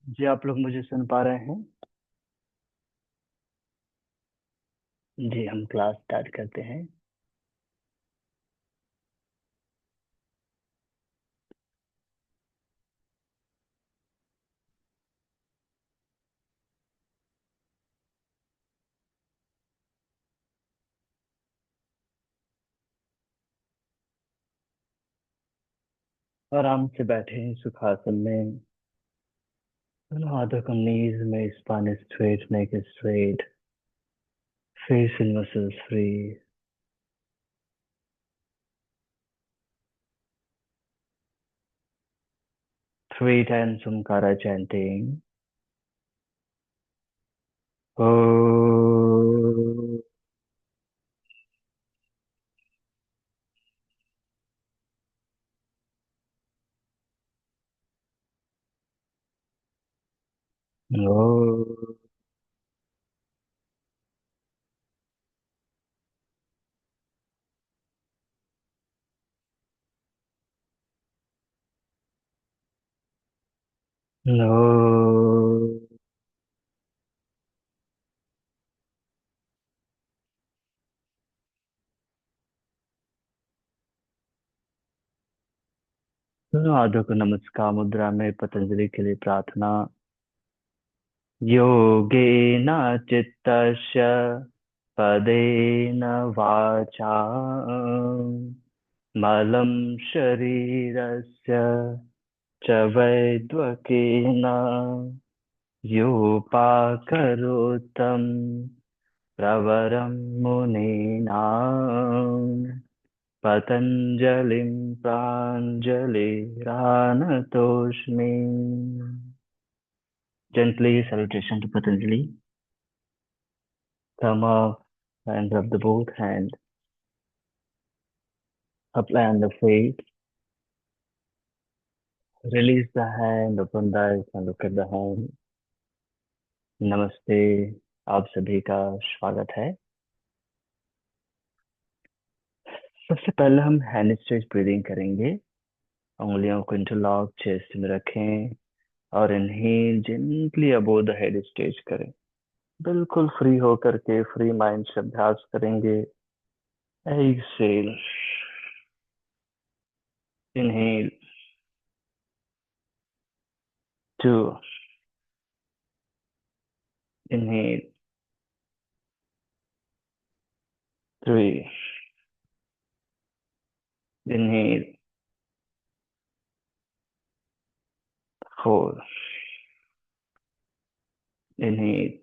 जी, आप लोग मुझे सुन पा रहे हैं? जी, हम क्लास स्टार्ट करते हैं। आराम से बैठे हैं सुखासन में। दोनों हाथों को नीज में, spine straight, neck straight, facial muscles free. Three times ओमकारा चैंटिंग। ओ, ओ, नो। दोनों हाथों को नमस्कार मुद्रा में पतंजलि के लिए प्रार्थना। योगेन चित्तस्य पदेन वाचा मलं शरीरस्य च वैद्वकेन योपाकरोत्तं प्रवरं मुनीनां पतञ्जलिं प्राञ्जलिरानतोऽस्मि। Gently salutation to Patanjali. Thumb up and rub the both hand. Apply on the face. Release the hand, open the eyes and look at the hand. नमस्ते। आप सभी का स्वागत है। सबसे पहले हम हैंड स्ट्रेच ब्रीदिंग करेंगे। उंगलियों को इंटरलॉक चेस्ट में रखें और inhale gently above the head stretch करें। बिल्कुल फ्री होकर के फ्री माइंड से अभ्यास करेंगे। Exhale, inhale, 2, inhale, 3, inhale, 4, inhale,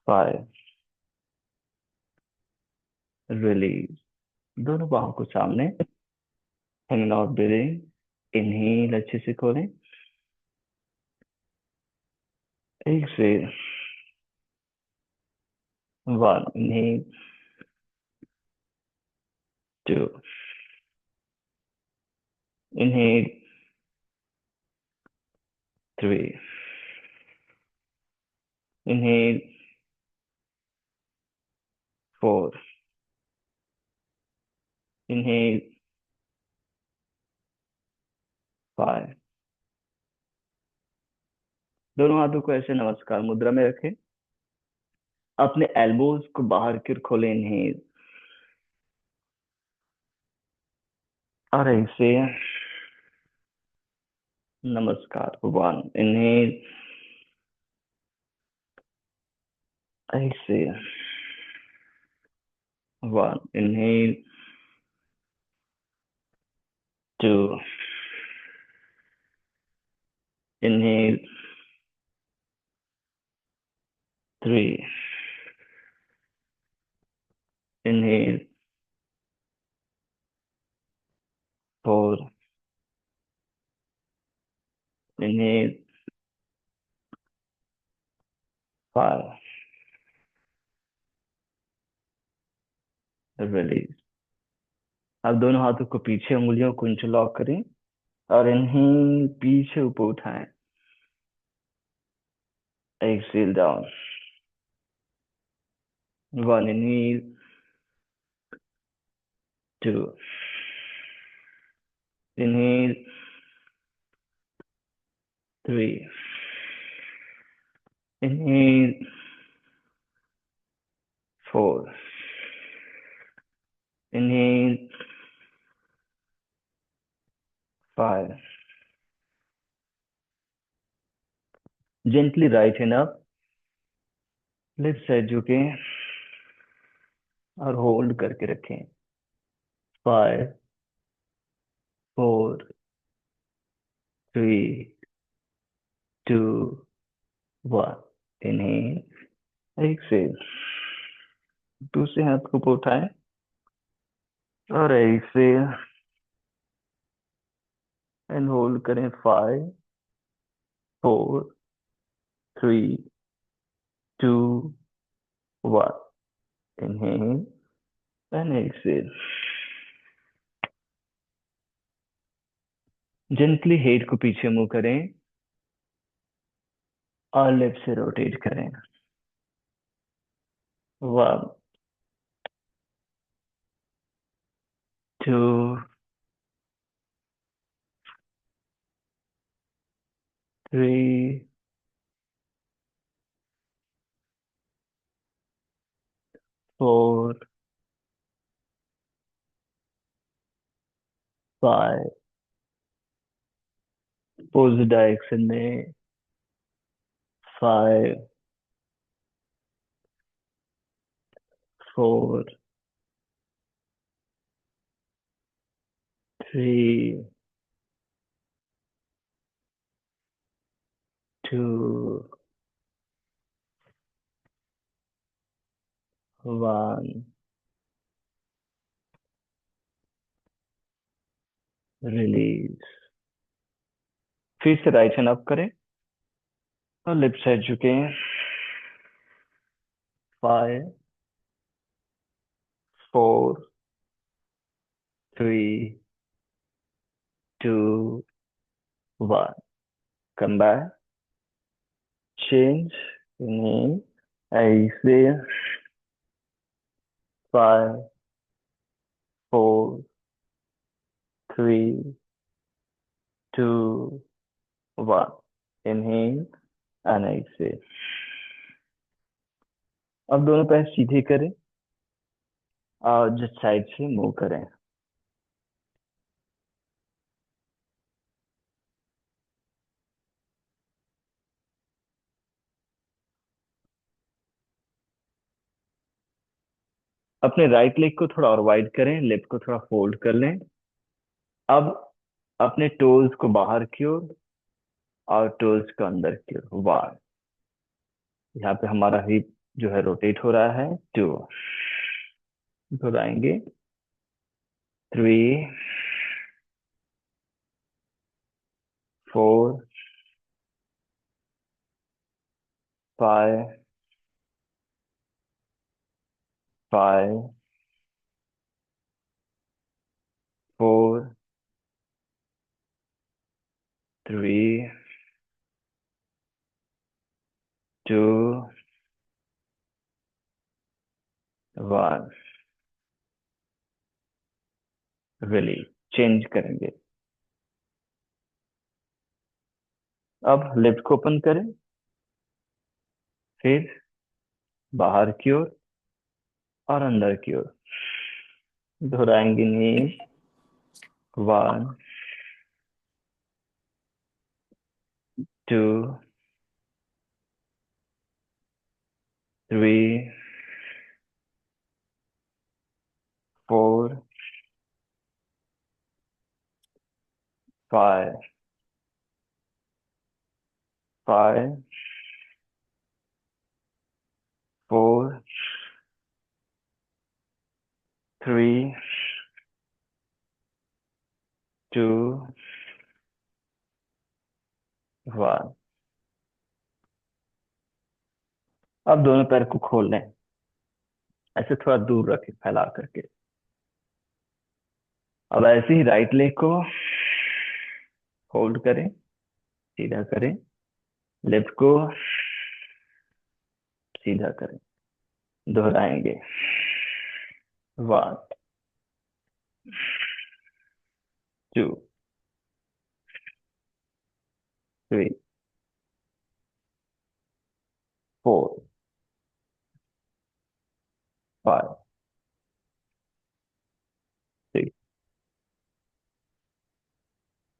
5, release। दोनों बाहों को सामने, hanging out breathing। इनहेल अच्छे से खोलें। Exhale, 1, inhale, 2, inhale, 3, inhale, 4, inhale, 5। दोनों हाथों को ऐसे नमस्कार मुद्रा में रखें। अपने एल्बोज को बाहर की ओर खोलें। इनहेल और ऐसे नमस्कार भगवान। इनहेल, ऐसे 1, inhale, 2, inhale, 3, inhale, 4, inhale, 5, release. अब दोनों हाथों को पीछे, उंगलियों को इंटरलॉक करें और इन्हें पीछे ऊपर उठाएं। Exhale down. 1, inhale, 2, inhale, 3. Inhale. 4. Inhale. 5. Gently right hand up, left side झुके और होल्ड करके रखें. 5, 4, 3, 2, 1. इनहेल. एक्सेल. दूसरे हाथ को ऊपर उठाएं और एक्सेल एंड होल्ड करें. 5, 4, 3, 2, 1. Inhale and exhale. Gently head को पीछे मूव करें और लेफ्ट से रोटेट करें. 1, 2, 3, 4, 5. अपोजिट डायरेक्शन में. 5, 4, 3, 2, 1. रिलीज. फिर से राइट हैंड अप करें और लेफ्ट साइड झुके. 5, 4, 3, 2, 1. Come back. Change. Inhale. Exhale. 5, 4, 3, 2, 1. Inhale and exhale. अब दोनों पैर सीधे करें और जिस साइड से मूव करें. अपने राइट लेग को थोड़ा और वाइड करें, लेफ्ट को थोड़ा फोल्ड कर लें. अब अपने टोज को बाहर की ओर और टोज को अंदर की ओर. 1. यहाँ पे हमारा हिप जो है रोटेट हो रहा है. 2. दोहराएंगे. 3, 4, 5, 5, 4, 3, 2, 1. रिलीज. चेंज करेंगे. अब लेफ्ट को ओपन करें, फिर बाहर की ओर और अंदर की ओर. दोहराएंगे. नी. 1, 2, 3, 4, 5, 5, 4, 3, 2, 1. अब दोनों पैर को खोल लें, ऐसे थोड़ा दूर रखें फैला करके. अब ऐसे ही राइट लेग को होल्ड करें, सीधा करें. लेफ्ट को सीधा करें. दोहराएंगे. 1, 2, 3. Four, five, six,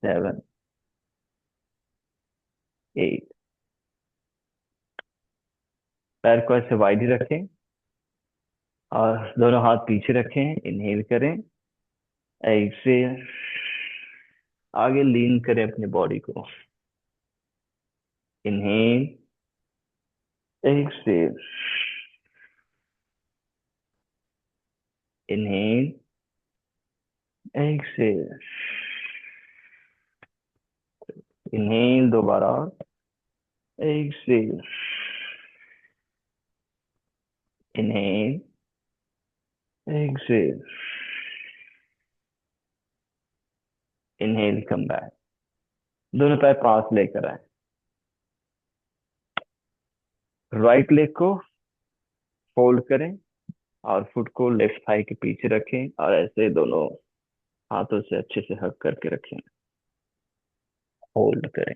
seven, eight. पैर को ऐसे वाइड ही रखें और दोनों हाथ पीछे रखें। इनहेल करें, एक्सेल, आगे लीन करें अपनी बॉडी को। Inhale, exhale, inhale, exhale, inhale दोबारा और exhale, inhale, exhale, inhale, come back. दोनों पैर पास लेकर आए। राइट लेग को फोल्ड करें और फुट को लेफ्ट थाई के पीछे रखें और ऐसे दोनों हाथों से अच्छे से हक करके रखें। होल्ड करें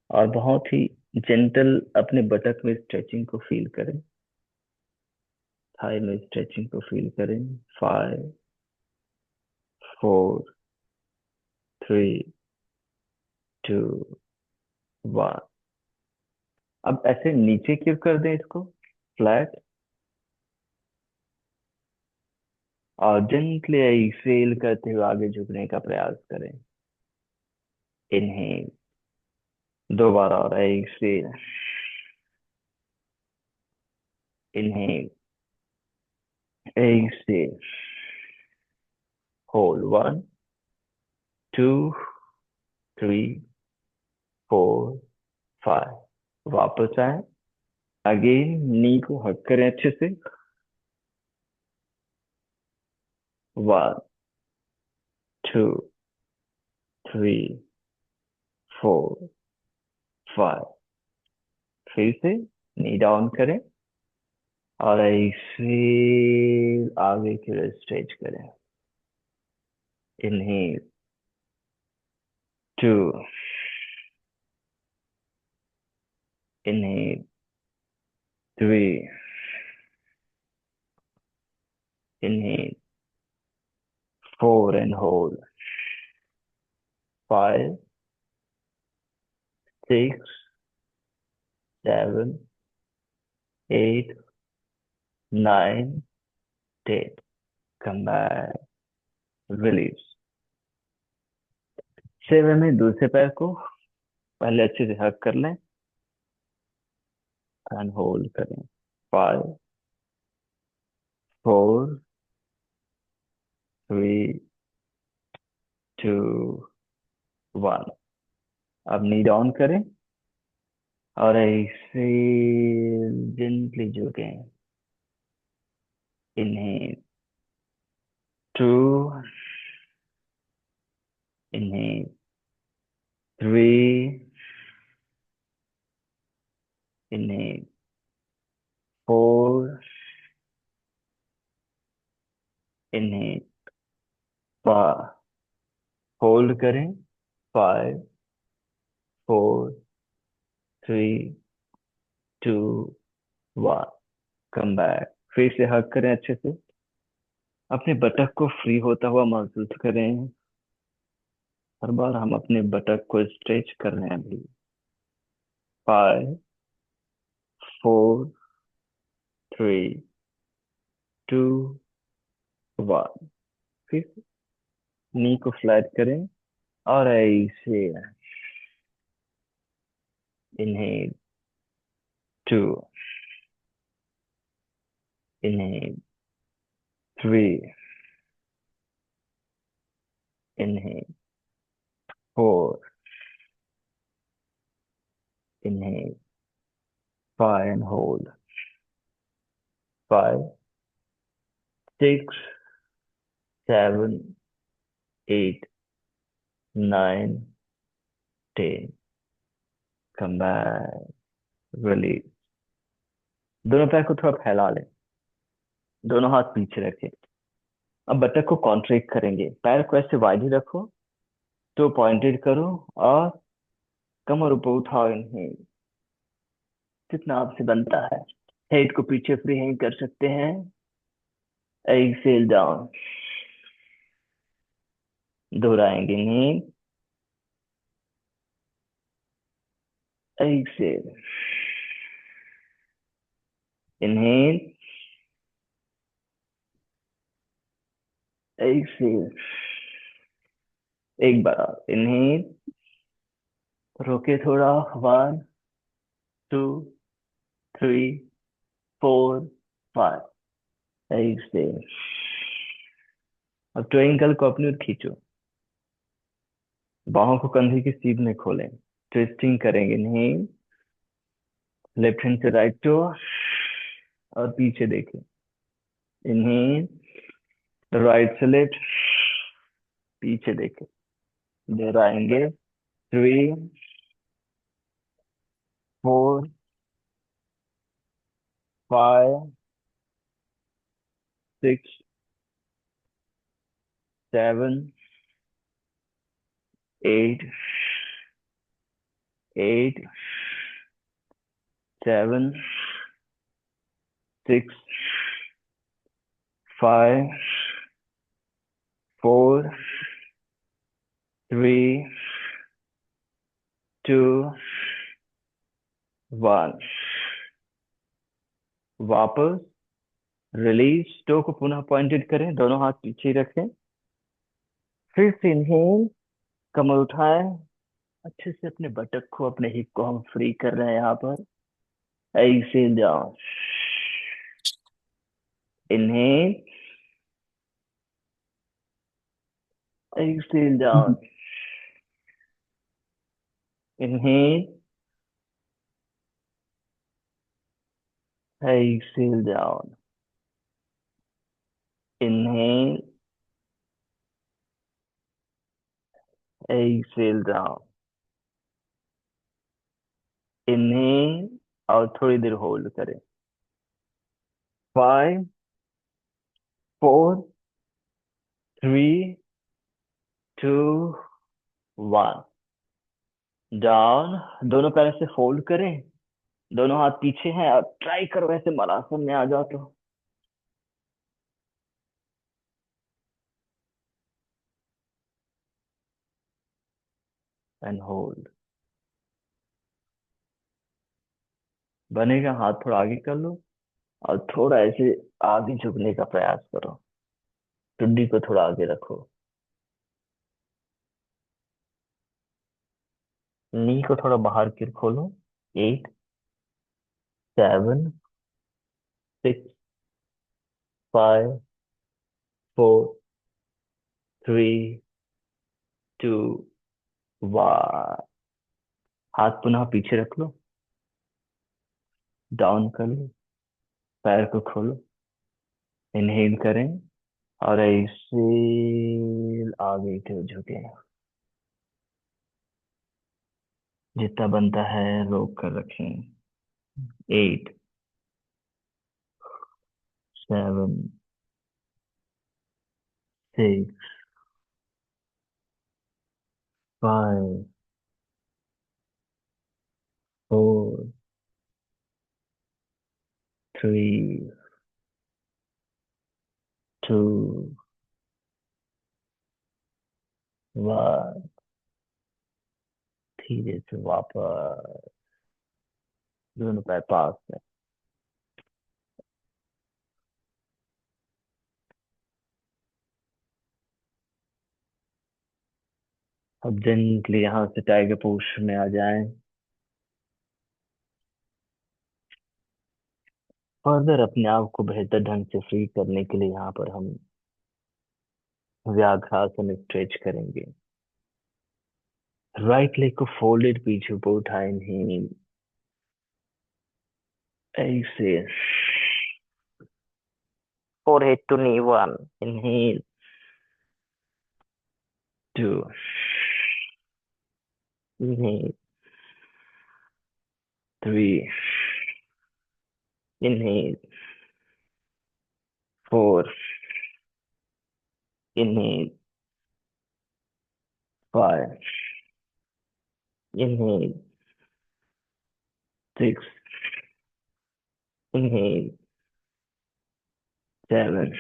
और बहुत ही जेंटल अपने बटक में स्ट्रेचिंग को फील करें, थाई में स्ट्रेचिंग को फील करें। 5, 4, 3, 2, 1। अब ऐसे नीचे क्यों कर दें इसको, फ्लैट, और जेंटली एक्सेल करते हुए आगे झुकने का प्रयास करें। इनहेल, दोबारा और एक्सेल, इनहेल, एक्सेल, होल्ड 1, 2, 3, 4, 5। वापस आए, अगेन नी को हक करें अच्छे से। 1, 2, 3, 4, 5। फिर से नी डाउन करें और ऐसे आगे की ओर स्ट्रेच करें। Inhale, 2, inhale, 3, inhale, 4 and hold, 5, 6, 7, 8, 9, 10। Come back, release। Seven में दूसरे पैर को पहले अच्छे से हक कर लें एंड होल्ड करें। 5, 4, 3, 2, 1। अब नी डाउन करें और ऐसे जेंटली झुकें। Inhale, 2, inhale, 3, inhale, 4, inhale, 5। Hold करें। 5, 4, 3, 2, 1। कम बैक, फिर से हक करें अच्छे से। अपने बटक को फ्री होता हुआ महसूस करें। हर बार हम अपने बटक को स्ट्रेच कर रहे हैं अभी। 5, 4, 3, 2, 1। फिर नी को फ्लैट करें और ऐसे inhale, 2, inhale, 3, inhale, 4, inhale, 5 and hold, 5, 6, 7, 8, 9, 10। Come back, release। दोनों पैर को थोड़ा फैला लें, दोनों हाथ पीछे रखें। अब बटक को कॉन्ट्रैक्ट करेंगे। पैर को ऐसे वाइड ही रखो, तो पॉइंटेड करो और कमर ऊपर उठाओ। इनहेल, जितना आपसे बनता है। हेड को पीछे फ्री हैंग कर सकते हैं। Exhale down. दोहराएंगे नहीं। एक्सेल। इनहेल। एक्सेल। एक बार और इनहेल। रोके थोड़ा। 1 2 3 4 5। एक्सेल। अब ट्रायंगल को अपनी ओर खींचो। बाहों को कंधे की सीध में खोलें। ट्विस्टिंग करेंगे नहीं। लेफ्ट हैंड से राइट टो और पीछे देखें। इनहेल। राइट से लेफ्ट। पीछे देखें। दोहराएंगे। 3 4 5 6 7 8 8 7 6 5 4 3 2 1। वापस। रिलीज। टो को पुनः पॉइंटेड करें, दोनों हाथ पीछे ही रखें। फिर से इनहेल। कमर उठाएं। अच्छे से अपने बटक को, अपने हिप को हम फ्री कर रहे हैं यहाँ पर। Exhale down. Inhale. Exhale down. Inhale. Exhale down. Inhale. Exhale down. Inhale. और थोड़ी देर होल्ड करें। 5 4 3 2 1। डाउन। दोनों पैर से फोल्ड करें। दोनों हाथ पीछे हैं। अब ट्राई करो ऐसे मलासन में आ जाओ तो। And hold. बनेगा। हाथ थोड़ा आगे कर लो और थोड़ा ऐसे आगे झुकने का प्रयास करो। टुड्डी को थोड़ा आगे रखो। नी को थोड़ा बाहर की ओर खोलो। 8 7 6 5 4 3 2 1। हाथ पुनः पीछे रख लो। डाउन कर लो। पैर को खोलो। इनहेल करें और ऐसे आगे की ओर झुके। जितना बनता है रोक कर रखें। 8 7 6 5 4 3 2 1। धीरे से वापस। दोनों पैर पास में। अब जेंटली यहाँ से टाइगर पोज में आ जाएं। फर्दर अपने आप को बेहतर ढंग से फ्री करने के लिए यहाँ पर हम व्याघ्रासन स्ट्रेच करेंगे। राइट लेग को फोल्डेड पीछे ऊपर उठाएं। नहीं। ऐसे। forehead to knee 1। Inhale 2। Inhale 3। Inhale 4। Inhale 5। Inhale 6। Inhale. 7.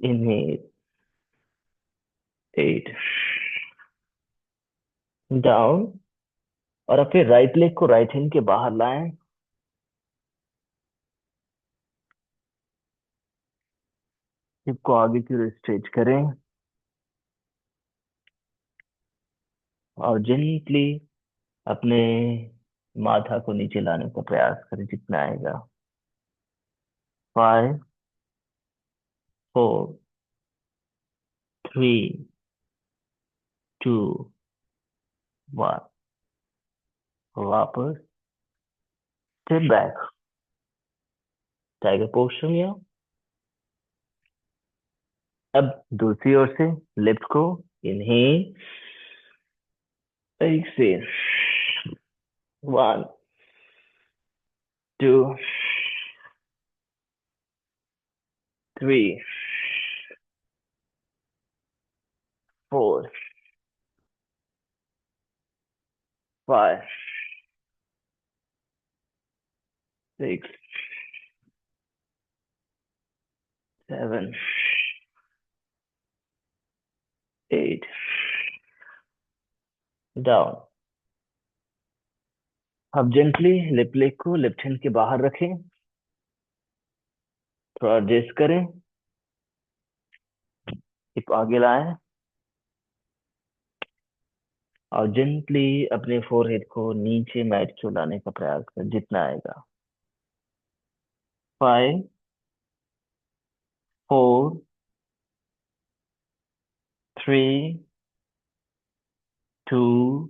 Inhale. 8. Down. और अपने राइट लेग को राइट हैंड के बाहर लाएं। हिप को आगे की ओर स्ट्रेच करें। और जेंटली अपने माथा को नीचे लाने का प्रयास करें जितना आएगा। 5, 4, 3, 2, 1। वापस स्टेप बैक, टाइगर पोस्चर में आओ। अब दूसरी ओर से लेफ्ट को इनहेल, एक्सेल। 1, 2, 3, 4, 5, 6, 7, 8। डाउन। अब जेंटली लेफ्ट लेग को लेफ्ट हैंड के बाहर रखें। थोड़ा एडजस्ट करें। हिप आगे लाएं। और जेंटली अपने फोरहेड को नीचे मैट को लाने का प्रयास करें जितना आएगा। 5, 4, 3, 2,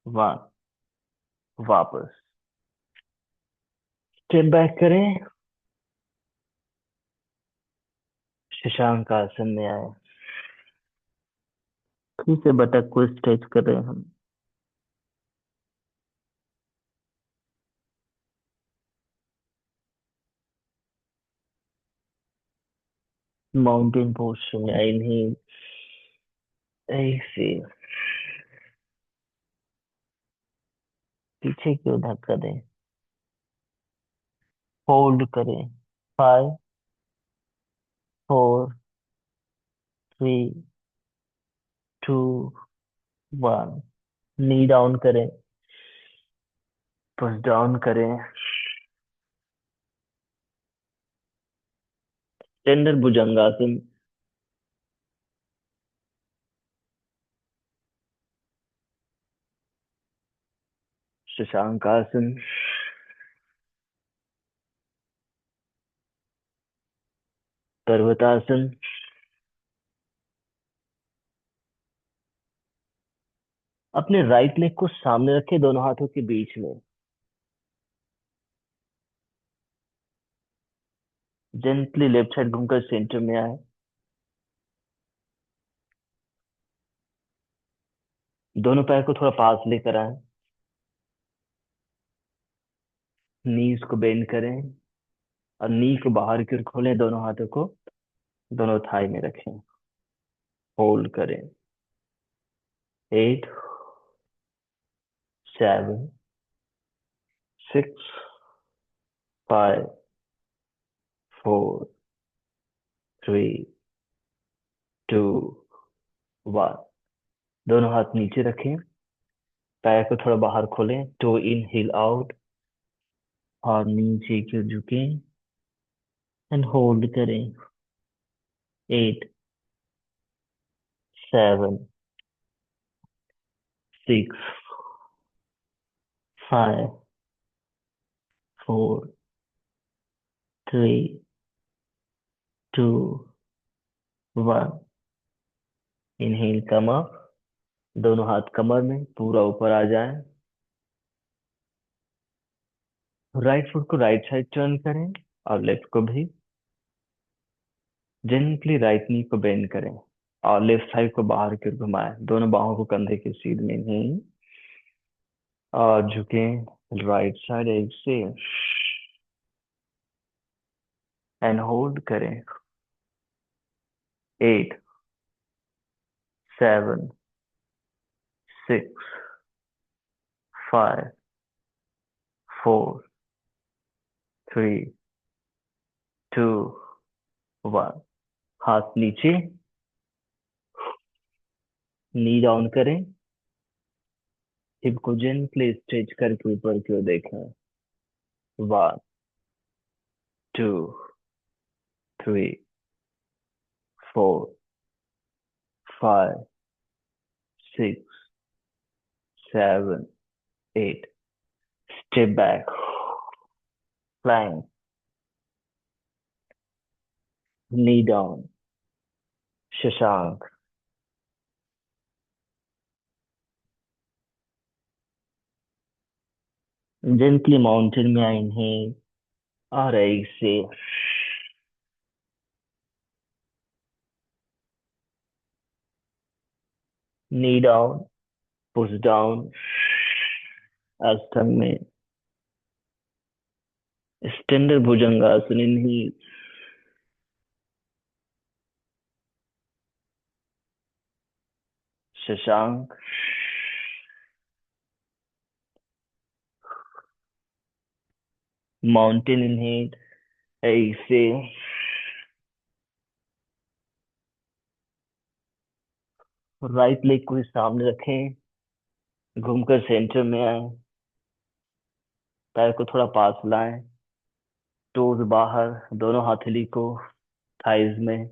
1। वापस स्टेप बैक करें। शशांक आसन में आए। फिर से बटक को स्ट्रेच कर रहे हैं हम। माउंटेन पोस्चर में आए। Inhale, exhale. पीछे की ओर धक्का दें। होल्ड करें। 5, 4, 3, 2, 1। नी डाउन करें। पुश डाउन करें। टेंडर भुजंगासन। शशांक आसन। पर्वतासन। अपने राइट लेग को सामने रखें दोनों हाथों के बीच में। जेंटली लेफ्ट साइड घूमकर सेंटर में आए। दोनों पैर को थोड़ा पास लेकर आए। नीज को बेंड करें। और नी को बाहर की ओर खोलें। दोनों हाथों को दोनों थाई में रखें। होल्ड करें। 8, 7, 6, 5, 4, 3, 2, 1। दोनों हाथ नीचे रखें। पैर को थोड़ा बाहर खोलें। Toe in, heel out. और नीचे की ओर झुकें एंड होल्ड करें। 8, 7, 6, 5, 4, 3, 2, 1। Inhale, come up. दोनों हाथ कमर में पूरा ऊपर आ जाए। राइट फुट को राइट साइड टर्न करें। और लेफ्ट को भी। जेंटली राइट नी को बेंड करें। और लेफ्ट साइड को बाहर की ओर घुमाएं। दोनों बाहों को कंधे के सीध में ही। और झुकें right side exhale. And hold करें। 8, 7, 6, 5, 4, थ्री, टू, वन। हाथ नीचे, नी डाउन करें, हिप को जेंटली स्ट्रेच करके ऊपर की ओर देखें। One, two, three, four, five, six, seven, eight. Step back, plank, knee down, शशांक। जेंटली माउंटेन में इनहेल और exhale. Knee down, push down, अष्टक में स्टैंडर्ड भुजंगासन। इनहेल, शशांक, mountain inhale, exhale. Right leg को सामने रखें, घूमकर सेंटर में आए, पैर को थोड़ा पास लाएं, टोज बाहर, दोनों हथेली को थाइज में,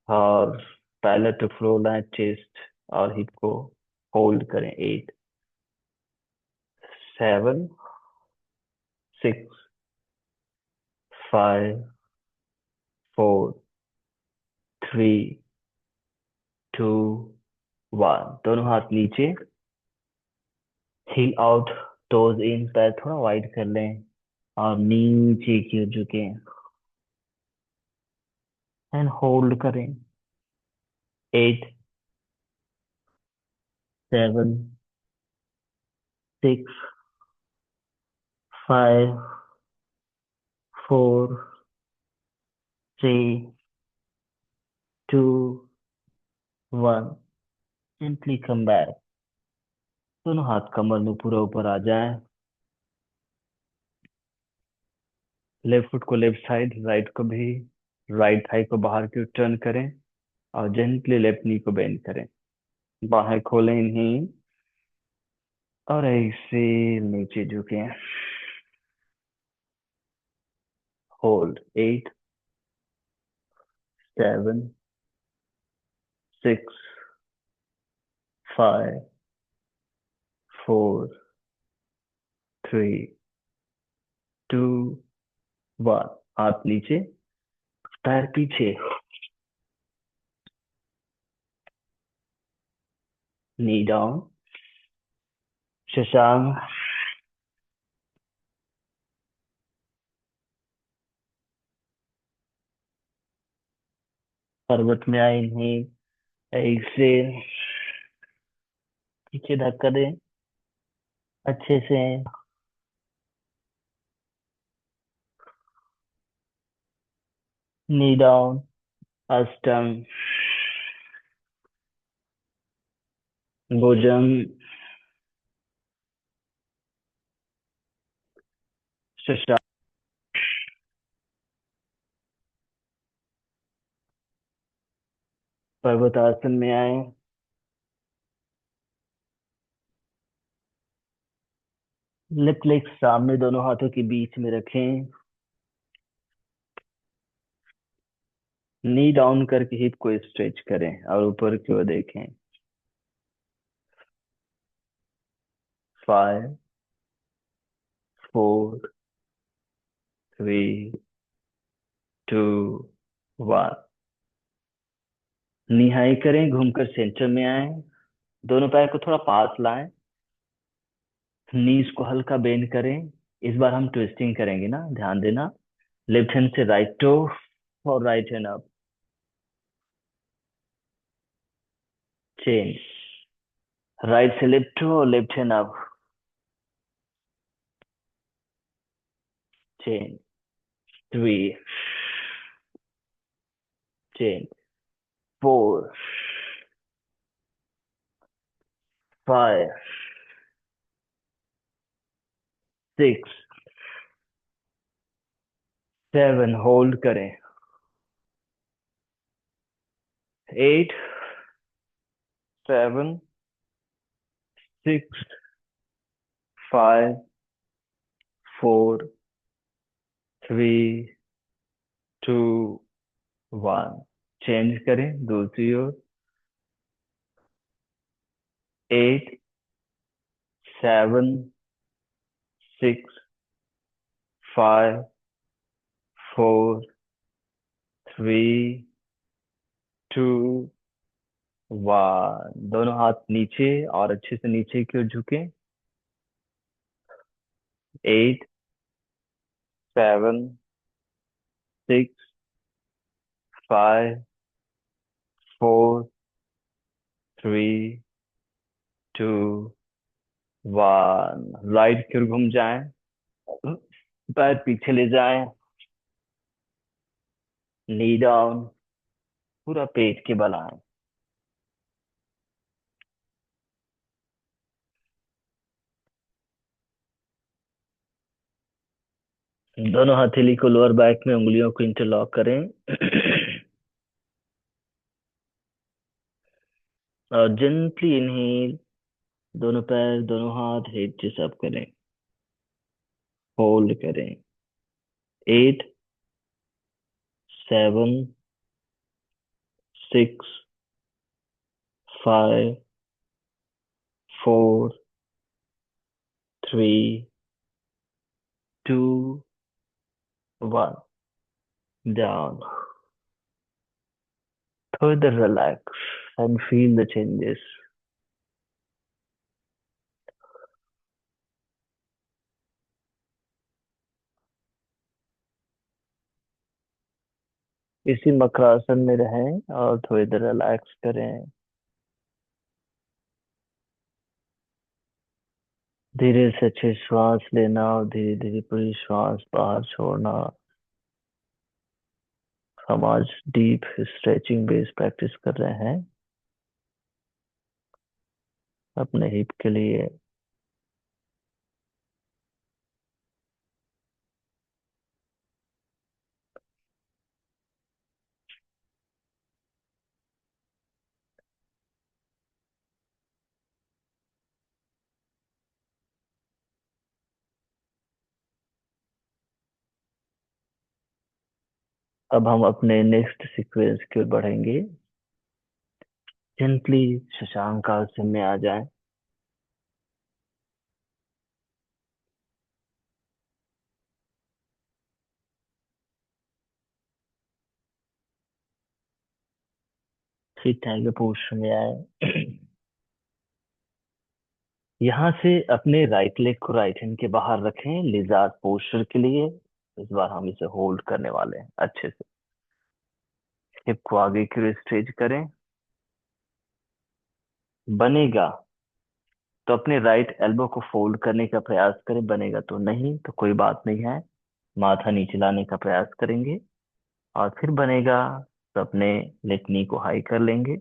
और पैरेलल टू फ्लोर लाएं, चेस्ट और हिप को होल्ड करें। Eight, seven, six, five, four, three, two, one. दोनों हाथ नीचे, हील आउट, टोज इन, पैर थोड़ा वाइड कर लें और नीचे की ओर झुकें एंड होल्ड करें। Eight, seven, six, five, four, three, two, one. Simply come back. दोनों हाथ कमर में पूरा ऊपर आ जाए। लेफ्ट फुट को लेफ्ट साइड, राइट को भी राइट थाई को बाहर की ओर टर्न करें और जेंटली लेफ्ट नी को बेंड करें। बाहें खोलें, इन्हीं और ऐसे नीचे झुकें। Hold. Eight, seven, six, five, four, three, two, one. हाथ नीचे, पैर पीछे, नी डाउन, शशांक। पर्वत में आए, इन्हीं एक्सेल। पीछे धक्का दें अच्छे से। नी डाउन, अष्टम भुजंग, शशांक। पर्वतासन में आए, लेफ्ट लेग सामने दोनों हाथों के बीच में रखें, नी डाउन करके हिप को स्ट्रेच करें और ऊपर की ओर देखें। Five, four, three, two, one. Knee high करें, घूमकर सेंटर में आए, दोनों पैर को थोड़ा पास लाएं, नीज को हल्का बेंड करें। इस बार हम ट्विस्टिंग करेंगे ना, ध्यान देना। लेफ्ट हैंड से राइट टो और right hand up, change. Right से लेफ्ट टो और left hand up, change. Three, change. Four, five, six, 7 hold करें। 8, 7, 6, 5, 4, 3, 2, 1। चेंज करें दूसरी ओर। 8, 7, 6, 5, 4, 3, 2, 1। दोनों हाथ नीचे और अच्छे से नीचे की ओर झुके। 8, 7, 6, 5, 4, 3, 2, 1। राइट की ओर घूम जाएं। पैर पीछे ले जाएं। Knee down. पूरा पेट के बल आए। दोनों हथेली को लोअर बैक में उंगलियों को इंटरलॉक करें। और जेंटली इनहेल। दोनों पैर दोनों हाथ हिप्स अप करें। होल्ड करें। 8, 7, 6, 5, 4, 3, 2, 1। Down. Further relax and feel the changes. इसी मकरासन में रहें और थोड़ी देर रिलैक्स करें। धीरे से अच्छे श्वास लेना और धीरे धीरे पूरी श्वास बाहर छोड़ना। हम आज डीप स्ट्रेचिंग बेस प्रैक्टिस कर रहे हैं अपने हिप के लिए। अब हम अपने नेक्स्ट सीक्वेंस की ओर बढ़ेंगे। जेंटली शशांक आसन में आ जाएं। फिर टाइगर पोस्टर में आए। यहाँ से अपने राइट लेग को राइट हैंड के बाहर रखें लिजार्ड पोस्चर के लिए। इस बार हम इसे होल्ड करने वाले हैं अच्छे से। हिप को आगे की ओर स्ट्रेच करें। बनेगा तो अपने राइट एल्बो को फोल्ड करने का प्रयास करें। बनेगा तो नहीं तो कोई बात नहीं है। माथा नीचे लाने का प्रयास करेंगे। और फिर बनेगा तो अपने लेफ्ट नी को हाई कर लेंगे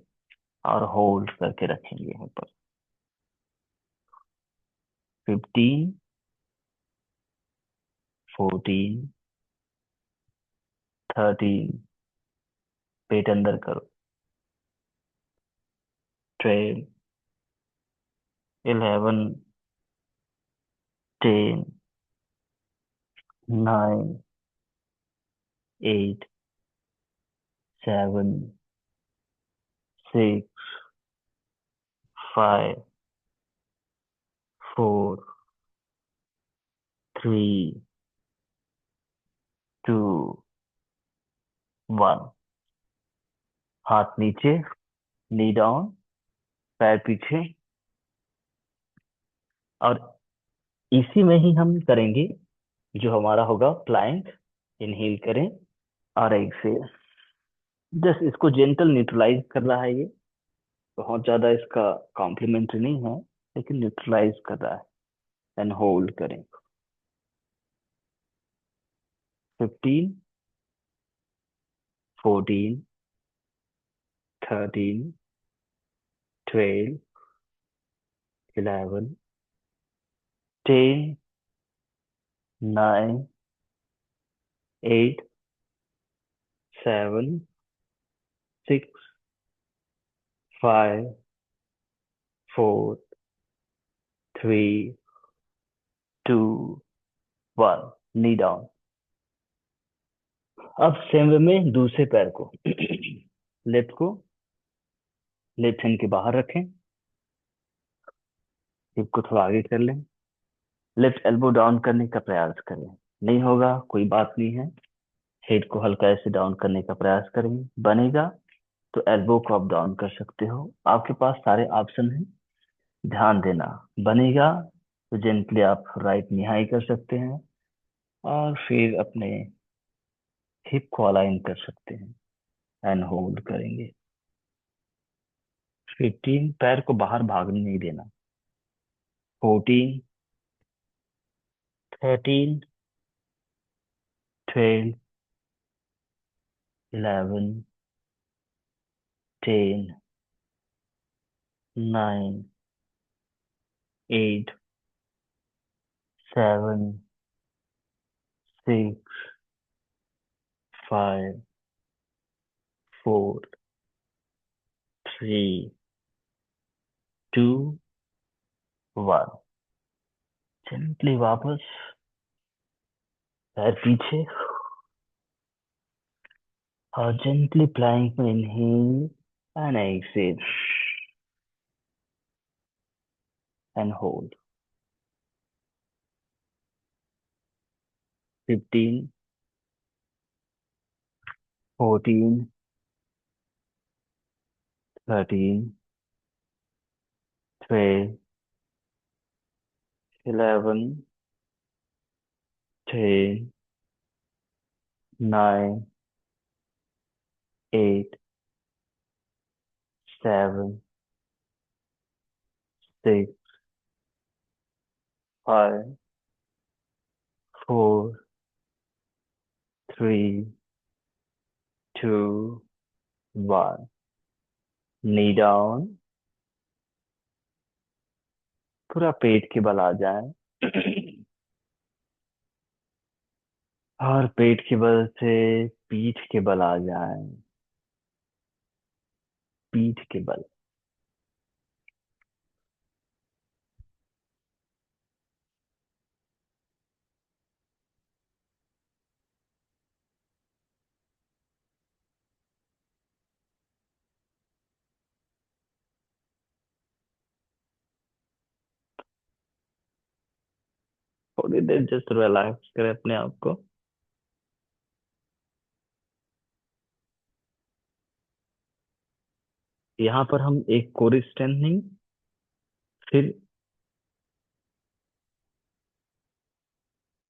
और होल्ड करके रखेंगे यहाँ पर। 15, 14, 13। पेट अंदर करो। 12, 11, 10, 9, 8, 7, 6, 5, 4, 3, 2, 1। हाथ नीचे। Knee down. पैर पीछे। और इसी में ही हम करेंगे जो हमारा होगा प्लैंक। इनहेल करें और एक्सेल। जस्ट इसको जेंटल न्यूट्रलाइज कर रहा है ये। बहुत ज्यादा इसका कॉम्प्लीमेंट्री नहीं है लेकिन न्यूट्रलाइज कर रहा है। एंड होल्ड करें। 15, 14, 13, 12, 11, 10, 9, 8, 7, 6, 5, 4, 3, 2, 1। Knee down. अब सेम वे में दूसरे पैर को लेफ्ट को लेफ्ट हैंड के बाहर रखें। हिप को थोड़ा आगे कर लें। लेफ्ट एल्बो डाउन करने का प्रयास करें। नहीं होगा कोई बात नहीं है। हेड को हल्का ऐसे डाउन करने का प्रयास करें। बनेगा तो एल्बो को आप डाउन कर सकते हो। आपके पास सारे ऑप्शन हैं। ध्यान देना। बनेगा तो जेंटली आप राइट नी हाई कर सकते हैं और फिर अपने हिप को अलाइन कर सकते हैं एंड होल्ड करेंगे। 15, पैर को बाहर भागने नहीं देना। 14, 13, 12, 11, 10, 9, 8, 7, 6, 5, 4, 3, 2, 1। जेंटली वापस पैर पीछे और जेंटली प्लैंक में inhale and exhale and hold. 15, 14, 13, 12, 11, 10, 9, 8, 7, 6, 5, 4, 3, 2, 1। Knee down. पूरा पेट के बल आ जाए और पेट के बल से पीठ के बल आ जाए। पीठ के बल। थोड़ी देर जस्ट रिलैक्स करें अपने आप को। यहाँ पर हम एक कोर स्ट्रेंथनिंग, फिर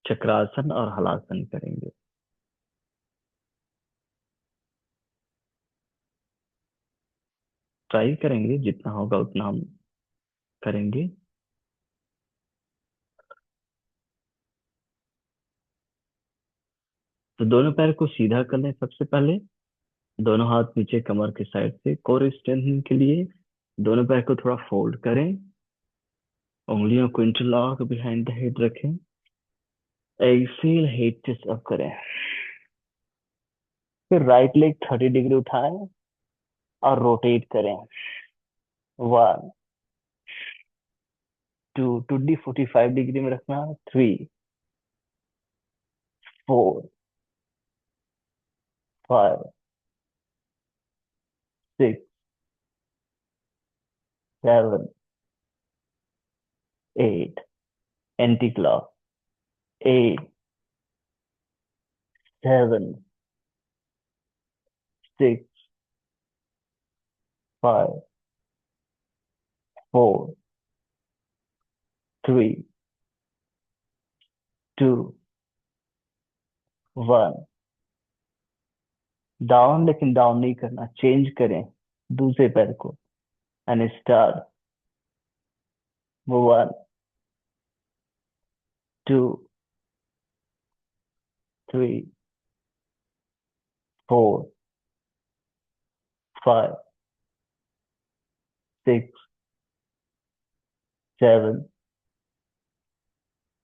चक्रासन और हलासन करेंगे। ट्राई करेंगे, जितना होगा उतना हम करेंगे। तो दोनों पैर को सीधा कर लें सबसे पहले। दोनों हाथ नीचे कमर के साइड से कोर स्ट्रेंथनिंग के लिए। दोनों पैर को थोड़ा फोल्ड करें। उंगलियों को इंटरलॉक बिहाइंड द हेड रखें। एक्सेल, हेड चेस्ट अप करें। फिर राइट लेग 30 डिग्री उठाएं और रोटेट करें। 1, 2, टुड्डी 45 डिग्री में रखना। 3, 4, 5, 6, 7, 8, एंटी क्लॉक। 8, 7, 6, 5, 4, 3, 2, 1। डाउन, लेकिन डाउन नहीं करना, चेंज करें दूसरे पैर को and start. 1, 2, 3, 4, 5, 6, 7,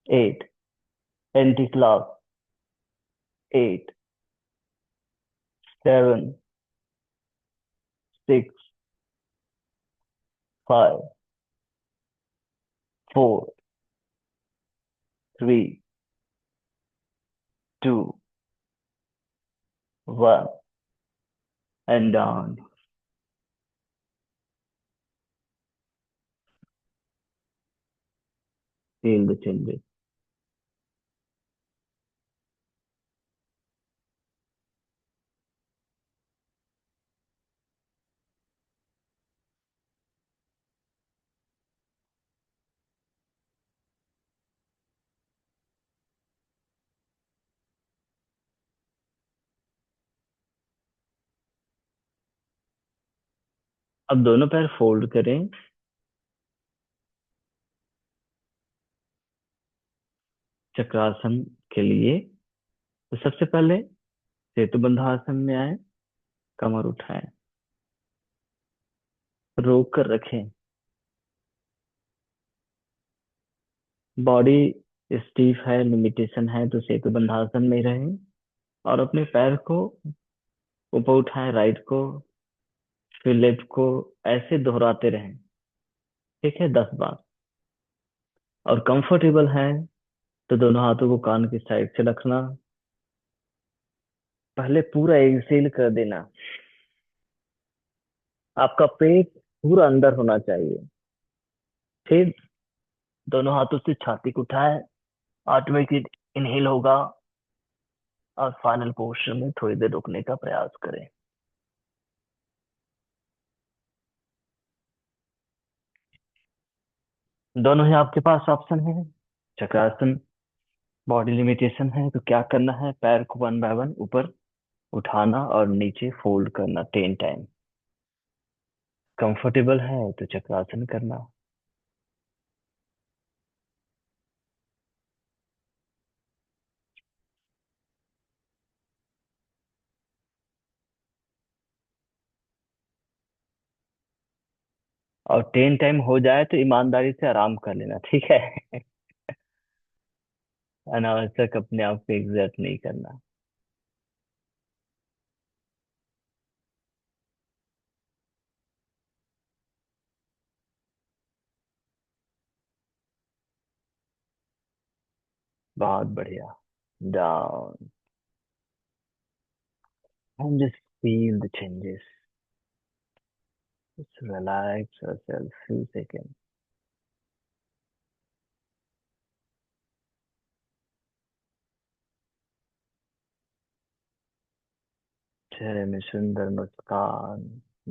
8, anti clock. 8, 7, 6, 5, 4, 3, 2, 1, and down. Feel the changes. अब दोनों पैर फोल्ड करें। चक्रासन के लिए तो सबसे पहले सेतुबंध आसन में आए, कमर उठाएं, रोक कर रखें, बॉडी स्टीफ है, लिमिटेशन है तो सेतुबंध आसन में ही रहें, और अपने पैर को ऊपर उठाएं, राइट को फिर लेफ्ट को, ऐसे दोहराते रहें। ठीक है, 10 बार। और कंफर्टेबल है तो दोनों हाथों को कान की साइड से रखना। पहले पूरा एक्सेल कर देना। आपका पेट पूरा अंदर होना चाहिए। फिर दोनों हाथों से छाती को उठाए, ऑटोमेटिक इनहेल होगा, और फाइनल पोस्चर में थोड़ी देर रुकने का प्रयास करें। दोनों ही आपके पास ऑप्शन है। चक्रासन बॉडी लिमिटेशन है तो क्या करना है, पैर को 1 बाय 1 ऊपर उठाना और नीचे फोल्ड करना 10 टाइम। कंफर्टेबल है तो चक्रासन करना। और 10 टाइम हो जाए तो ईमानदारी से आराम कर लेना, ठीक है। अनावश्यक अपने आप को एग्जर्ट नहीं करना। बहुत बढ़िया। Down. And just feel the changes. Just relax yourself few seconds. चेहरे में सुंदर मुस्कान,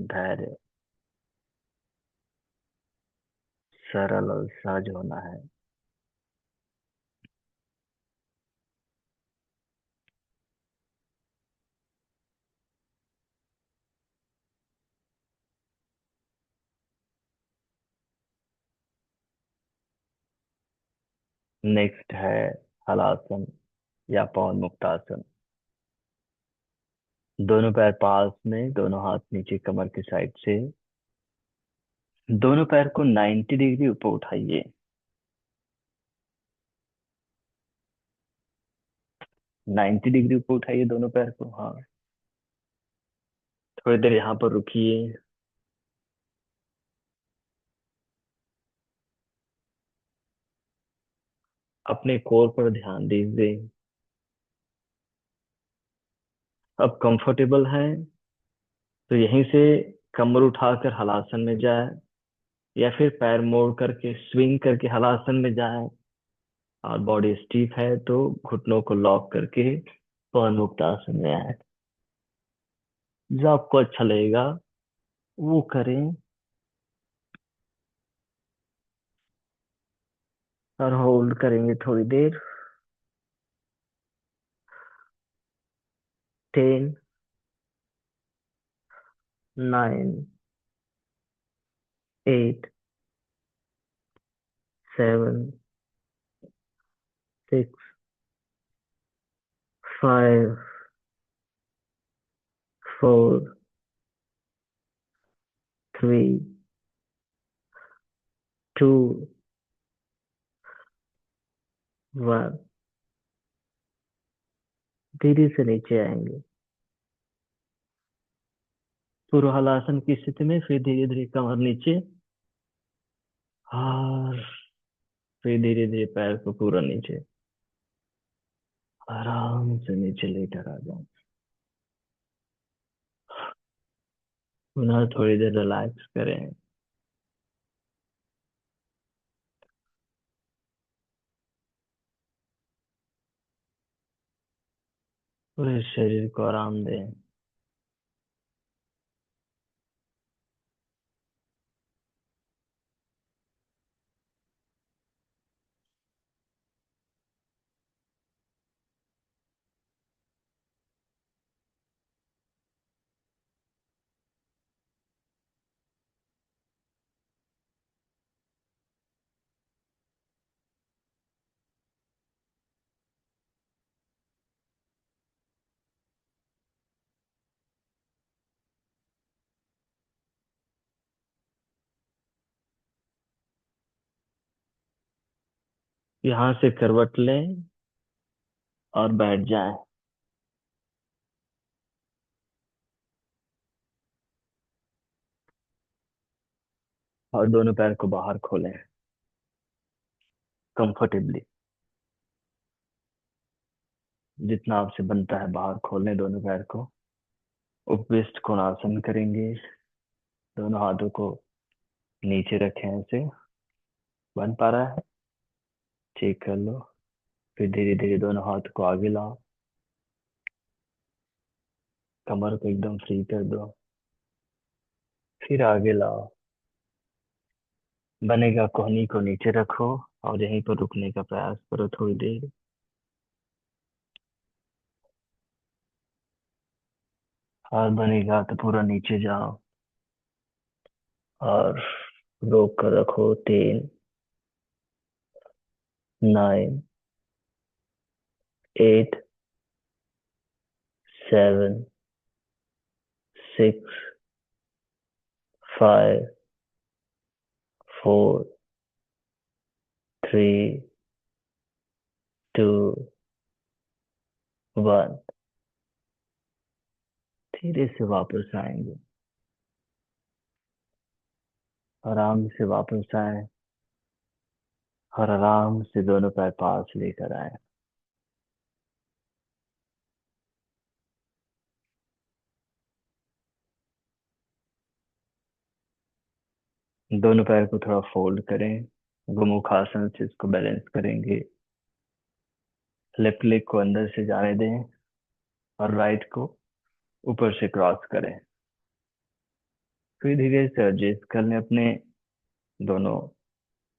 धैर्य, सरल और सहज होना है। नेक्स्ट है हलासन या पवन मुक्तासन। दोनों पैर पास में, दोनों हाथ नीचे कमर की साइड से। दोनों पैर को 90 डिग्री ऊपर उठाइए। 90 डिग्री ऊपर उठाइए दोनों पैर को, हाँ। थोड़ी देर यहाँ पर रुकिए। अपने कोर पर ध्यान दीजिए। अब कंफर्टेबल है तो यहीं से कमर उठाकर हलासन में जाए, या फिर पैर मोड़ करके स्विंग करके हलासन में जाए। और बॉडी स्टीफ है तो घुटनों को लॉक करके पवन मुक्त आसन में आए। जो आपको अच्छा लगेगा वो करें। और होल्ड करेंगे थोड़ी देर। 10, 9, 8, 7, 6, 5, 4, 3, 2, 1। धीरे से नीचे आएंगे। पूर्व हलासन की स्थिति में फिर धीरे धीरे कमर नीचे, और फिर धीरे धीरे पैर को पूरा नीचे, आराम से नीचे लेकर आ जाओ। पुनः थोड़ी देर रिलैक्स करें। पूरे शरीर को आराम दें। यहाँ से करवट लें और बैठ जाएं, और दोनों पैर को बाहर खोलें कंफर्टेबली। जितना आपसे बनता है बाहर खोलें दोनों पैर को। उपविष्ट कोणासन करेंगे। दोनों हाथों को नीचे रखें ऐसे। बन पा रहा है? चेक कर लो। फिर धीरे धीरे दोनों हाथ को आगे लाओ। कमर को एकदम फ्री कर दो। फिर आगे लाओ। बनेगा कोहनी को नीचे रखो, और यहीं पर रुकने का प्रयास करो थोड़ी देर। और बनेगा तो पूरा नीचे जाओ, और रोक कर रखो। 10, 9, 8, 7, 6, 5, 4, 3, 2, 1। धीरे से वापस आएंगे। आराम से वापस आए, और आराम से दोनों पैर पास लेकर आए। दोनों पैर को थोड़ा फोल्ड करें। गोमुखासन से इसको बैलेंस करेंगे। लेफ्ट लेग को अंदर से जाने दें, और राइट को ऊपर से क्रॉस करें। फिर धीरे से एडजस्ट कर लें अपने दोनों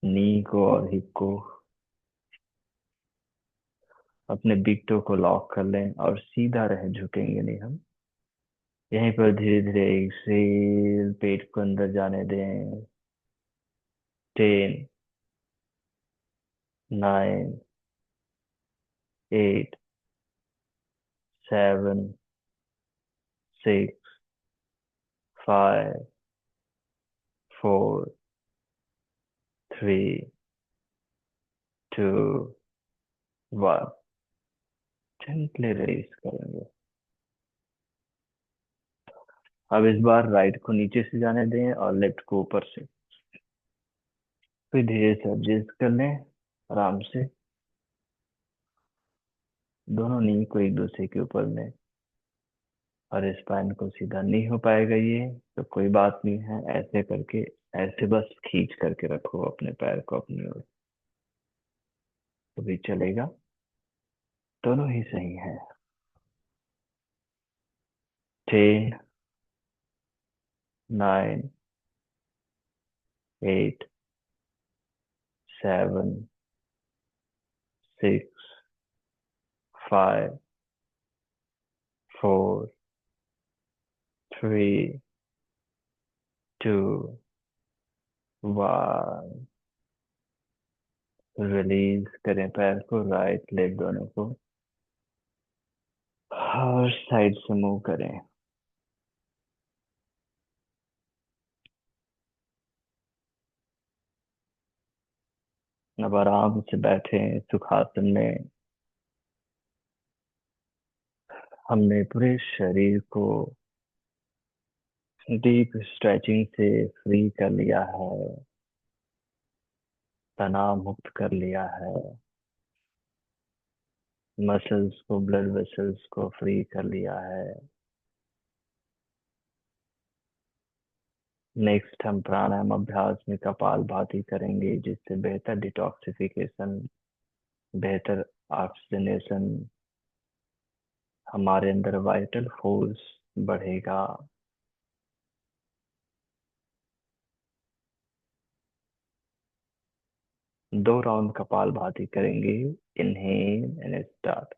नी को और हिप को। अपने बिग टो को लॉक कर लें, और सीधा रहे, झुकेंगे नहीं हम। यहीं पर धीरे धीरे एक्सेल, पेट को अंदर जाने दें। 10, 9, 8, 7, 6, 5, 4, 3, 2, 1। जेंटली रिलीज करेंगे। अब इस बार राइट को नीचे से जाने दें, और लेफ्ट को ऊपर से। फिर धीरे से एडजस्ट कर लें आराम से। दोनों नी को एक दूसरे के ऊपर लें, और स्पाइन को सीधा नहीं हो पाएगा ये, तो कोई बात नहीं है। ऐसे करके, ऐसे बस खींच करके रखो अपने पैर को अपनी ओर, तो भी चलेगा। दोनों ही सही है। 10, 9, 8, 7, 6, 5, 4, 3, 2, 1। रिलीज करें पैर को, राइट लेग दोनों को, और साइड से मूव करें। अब आराम से बैठे सुखासन में। हमने पूरे शरीर को डीप स्ट्रेचिंग से फ्री कर लिया है, तनाव मुक्त कर लिया है, मसल्स को, ब्लड वेसल्स को फ्री कर लिया है। नेक्स्ट हम प्राणायाम अभ्यास में कपालभाति करेंगे, जिससे बेहतर डिटॉक्सिफिकेशन, बेहतर ऑक्सीजनेशन, हमारे अंदर वाइटल फोर्स बढ़ेगा। 2 राउंड कपालभाति करेंगे। Inhale and start.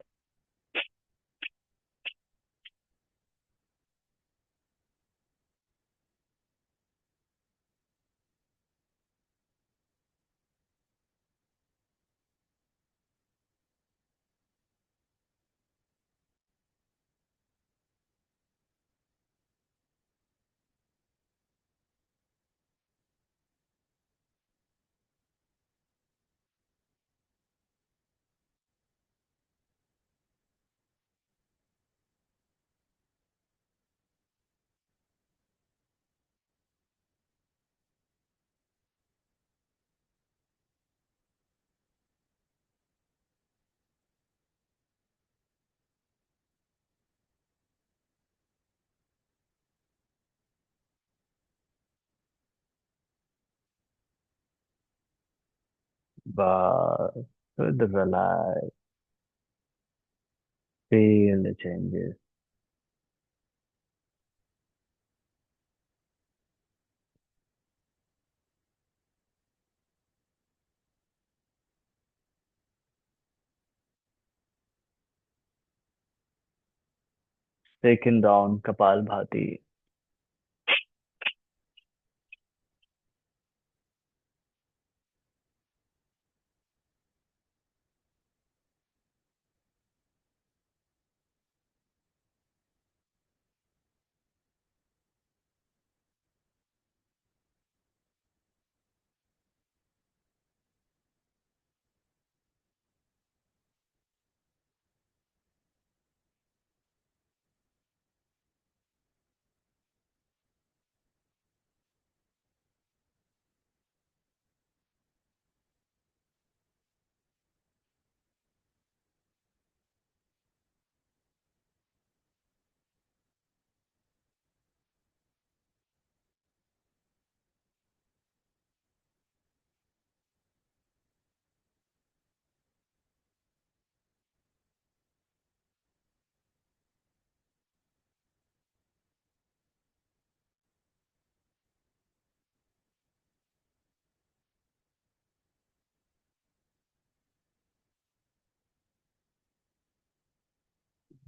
बस, खुद relax, feel the changes. Second round kapalbhati.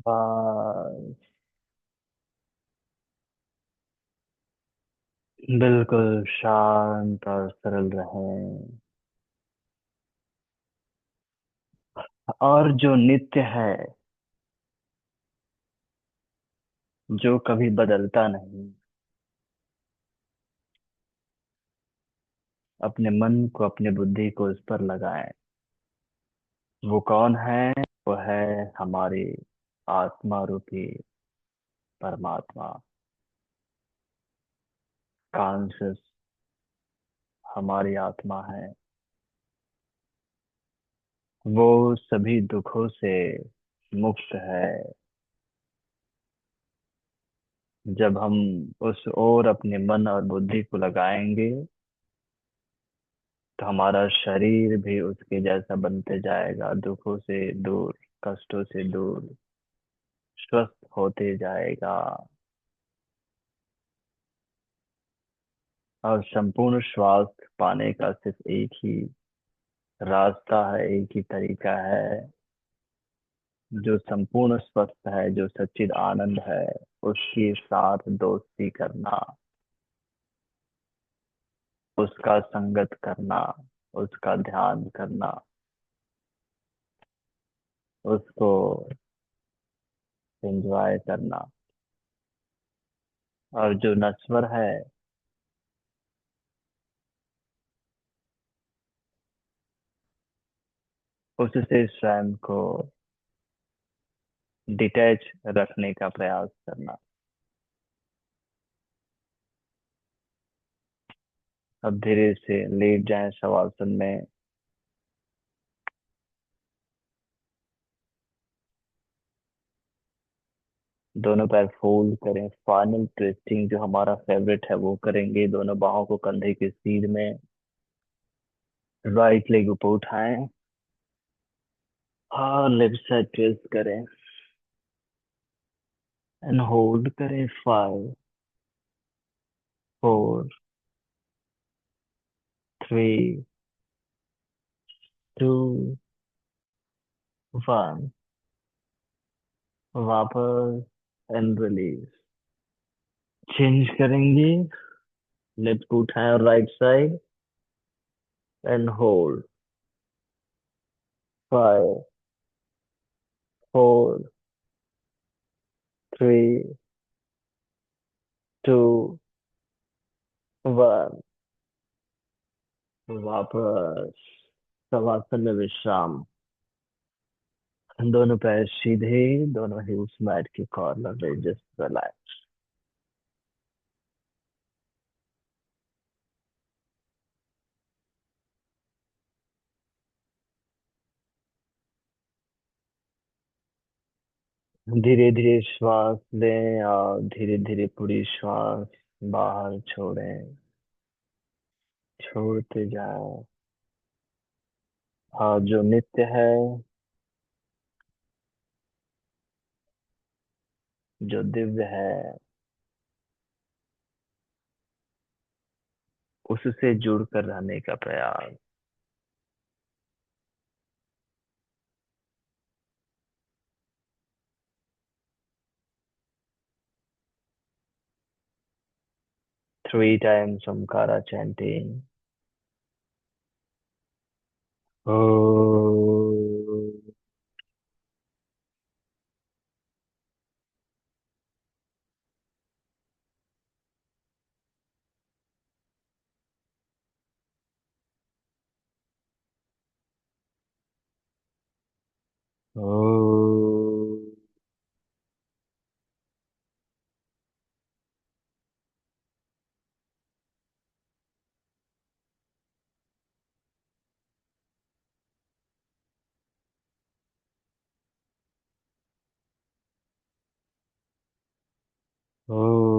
बस, बिल्कुल शांत और सरल रहें। और जो नित्य है, जो कभी बदलता नहीं, अपने मन को, अपने बुद्धि को इस पर लगाएं। वो कौन है? वो है हमारी आत्मा रूपी परमात्मा, कॉन्शियस हमारी आत्मा है। वो सभी दुखों से मुक्त है। जब हम उस ओर अपने मन और बुद्धि को लगाएंगे, तो हमारा शरीर भी उसके जैसा बनते जाएगा, दुखों से दूर, कष्टों से दूर, स्वस्थ होते जाएगा। और संपूर्ण स्वास्थ्य पाने का सिर्फ एक ही रास्ता है, एक ही तरीका है। जो संपूर्ण स्वस्थ है, जो सच्चिद आनंद है, उसके साथ दोस्ती करना, उसका संगत करना, उसका ध्यान करना, उसको एंजॉय करना। और जो नश्वर है, उससे स्वयं को डिटैच रखने का प्रयास करना। अब धीरे से लेट जाएं शवासन में। दोनों पैर फोल्ड करें, फाइनल ट्विस्टिंग जो हमारा फेवरेट है वो करेंगे। दोनों बाहों को कंधे के सीध में, राइट लेग ऊपर उठाएं और लेफ्ट साइड ट्विस्ट करें एंड होल्ड करें। 5 4 3 2 1। वापस एंड रिलीज। चेंज करेंगे, लेफ्ट को उठाएं और राइट साइड एंड होल्ड। 5 4 3 2 1। वापस शवासन में विश्राम। दोनों पैर सीधे, दोनों हील्स मैट के कॉर्नर में, जस्ट रिलैक्स। धीरे धीरे श्वास लें और धीरे धीरे पूरी श्वास बाहर छोड़ें, छोड़ते जाओ। और जो नित्य है, जो दिव्य है, उससे जुड़कर रहने का प्रयास। 3 times Omkara chanting. Oh. Oh. Oh.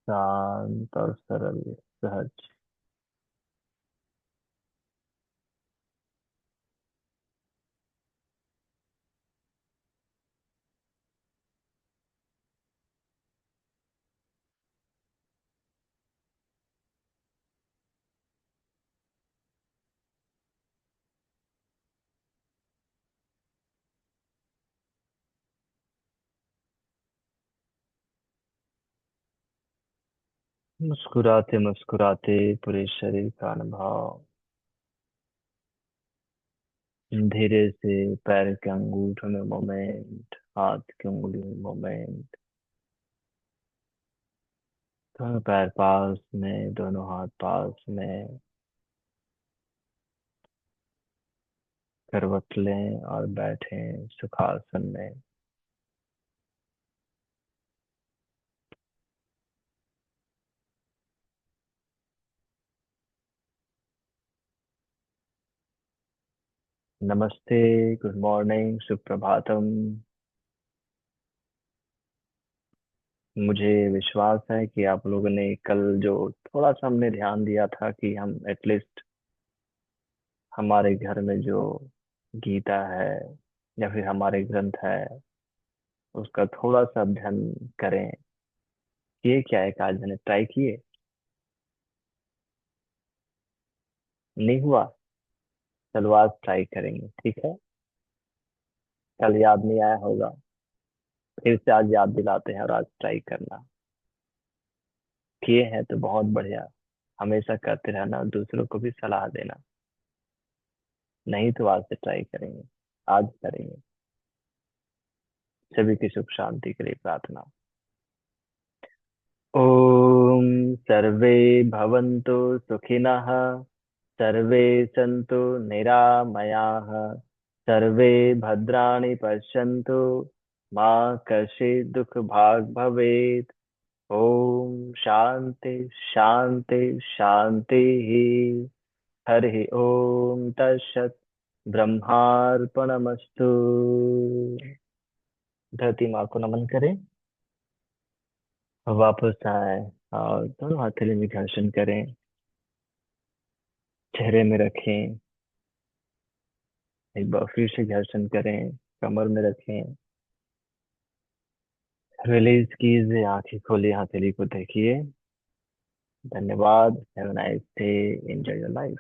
शांत और सरल, सहज। मुस्कुराते मुस्कुराते पूरे शरीर का अनुभव। धीरे से पैर के अंगूठों में मोमेंट, हाथ की उंगली में मोमेंट। दोनों पैर पास में, दोनों हाथ पास में। करवट लें और बैठें सुखासन में। नमस्ते, गुड मॉर्निंग, सुप्रभातम। मुझे विश्वास है कि आप लोगों ने कल जो थोड़ा सा हमने ध्यान दिया था कि हम एटलीस्ट हमारे घर में जो गीता है या फिर हमारे ग्रंथ है उसका थोड़ा सा अध्ययन करें। ये क्या है, आज मैंने ट्राई किए, नहीं हुआ। चलो आज ट्राई करेंगे, ठीक है। कल याद नहीं आया होगा, फिर से आज याद दिलाते हैं और आज ट्राई करना। किए हैं तो बहुत बढ़िया। हमेशा करते रहना और दूसरों को भी सलाह देना। नहीं तो आज से ट्राई करेंगे, आज करेंगे। सभी की सुख शांति के लिए प्रार्थना। ओम सर्वे भवन्तु सुखिनः, सर्वे सन्तु निरामयाः, सर्वे भद्राणि पश्यन्तु, मा कश्चित् दुःखभाग् भवेत्। ओम शांति शांति शांति। हरि ओम तत्सत्। ब्रह्मार्पणमस्तु। धरती माँ को नमन करें। वापस आए और दोनों हथेली में घर्षण करें। चेहरे में रखें। एक बार फिर से घर्षण करें। कमर में रखें। रिलीज कीजिए, आंखें खोलिए, हथेली को देखिए। धन्यवाद। Have a nice day. Enjoy your life.